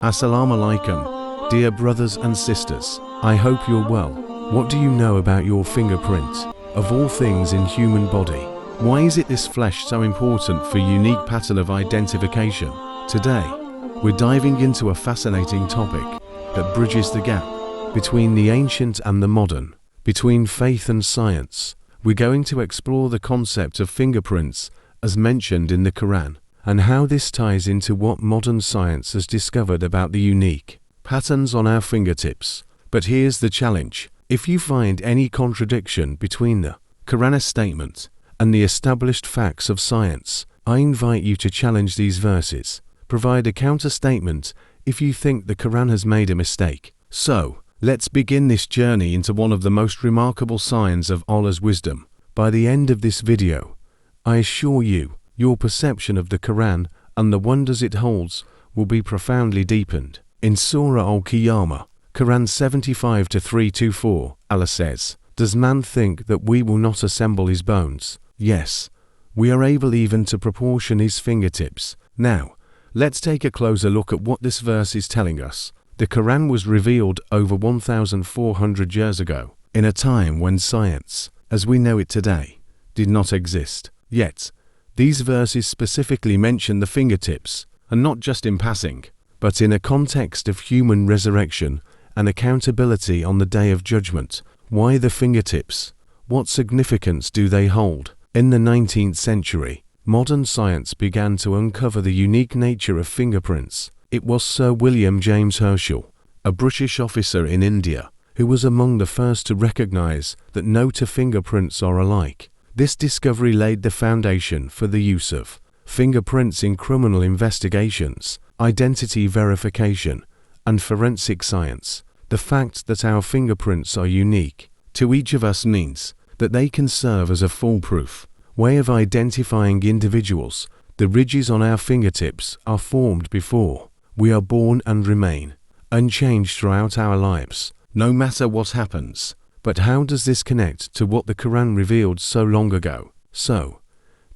Assalamu alaikum, dear brothers and sisters. I hope you're well. What do you know about your fingerprint? Of all things in human body, why is it this flesh so important for unique pattern of identification? Today, we're diving into a fascinating topic that bridges the gap between the ancient and the modern, between faith and science. We're going to explore the concept of fingerprints as mentioned in the Qur'an, and how this ties into what modern science has discovered about the unique patterns on our fingertips. But here's the challenge. If you find any contradiction between the Quranic statement and the established facts of science, I invite you to challenge these verses. Provide a counter-statement if you think the Qur'an has made a mistake. So, let's begin this journey into one of the most remarkable signs of Allah's wisdom. By the end of this video, I assure you, your perception of the Qur'an and the wonders it holds will be profoundly deepened. In Surah Al-Qiyamah, Qur'an 75-324, Allah says, "Does man think that we will not assemble his bones? Yes, we are able even to proportion his fingertips." Now, let's take a closer look at what this verse is telling us. The Qur'an was revealed over 1,400 years ago, in a time when science, as we know it today, did not exist. Yet, these verses specifically mention the fingertips, and not just in passing, but in a context of human resurrection and accountability on the Day of Judgment. Why the fingertips? What significance do they hold? In the 19th century, modern science began to uncover the unique nature of fingerprints. It was Sir William James Herschel, a British officer in India, who was among the first to recognize that no two fingerprints are alike. This discovery laid the foundation for the use of fingerprints in criminal investigations, identity verification, and forensic science. The fact that our fingerprints are unique to each of us means that they can serve as a foolproof way of identifying individuals. The ridges on our fingertips are formed before we are born and remain unchanged throughout our lives, no matter what happens. But how does this connect to what the Qur'an revealed so long ago? So,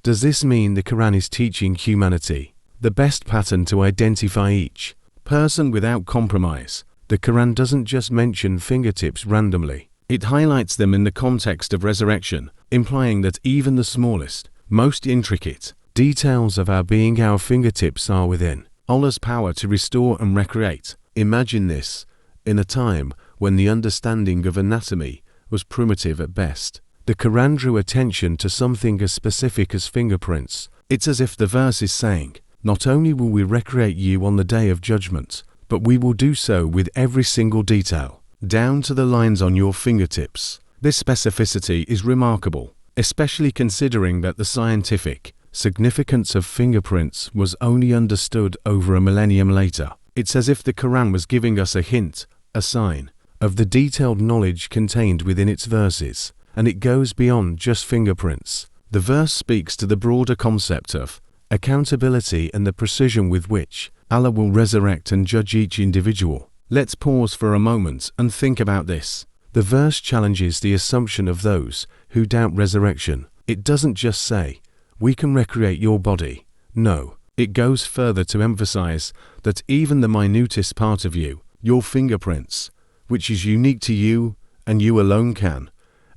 does this mean the Qur'an is teaching humanity the best pattern to identify each person without compromise? The Qur'an doesn't just mention fingertips randomly. It highlights them in the context of resurrection, implying that even the smallest, most intricate details of our being, our fingertips are within Allah's power to restore and recreate. Imagine this, in a time when the understanding of anatomy was primitive at best. The Qur'an drew attention to something as specific as fingerprints. It's as if the verse is saying, not only will we recreate you on the Day of Judgment, but we will do so with every single detail, down to the lines on your fingertips. This specificity is remarkable, especially considering that the scientific significance of fingerprints was only understood over a millennium later. It's as if the Qur'an was giving us a hint, a sign, of the detailed knowledge contained within its verses, and it goes beyond just fingerprints. The verse speaks to the broader concept of accountability and the precision with which Allah will resurrect and judge each individual. Let's pause for a moment and think about this. The verse challenges the assumption of those who doubt resurrection. It doesn't just say, "We can recreate your body." No, it goes further to emphasize that even the minutest part of you, your fingerprints, which is unique to you and you alone, can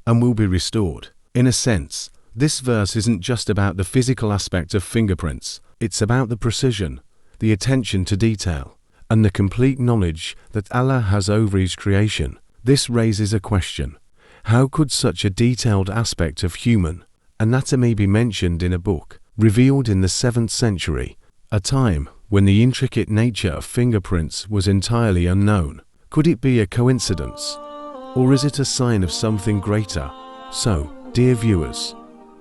and will be restored. In a sense, this verse isn't just about the physical aspect of fingerprints. It's about the precision, the attention to detail, and the complete knowledge that Allah has over His creation. This raises a question. How could such a detailed aspect of human anatomy be mentioned in a book revealed in the 7th century, a time when the intricate nature of fingerprints was entirely unknown? Could it be a coincidence? Or is it a sign of something greater? So, dear viewers,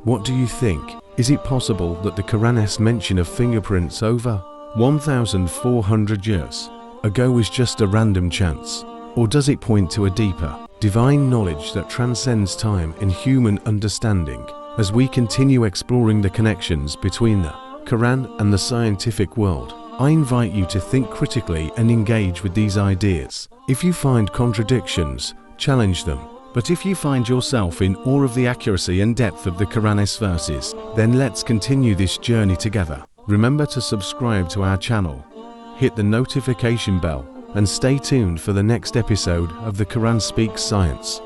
what do you think? Is it possible that the Qur'an's mention of fingerprints over 1,400 years ago was just a random chance? Or does it point to a deeper, divine knowledge that transcends time and human understanding? As we continue exploring the connections between the Qur'an and the scientific world, I invite you to think critically and engage with these ideas. If you find contradictions, challenge them. But if you find yourself in awe of the accuracy and depth of the Qur'an's verses, then let's continue this journey together. Remember to subscribe to our channel, hit the notification bell, and stay tuned for the next episode of the Quran Speaks Science.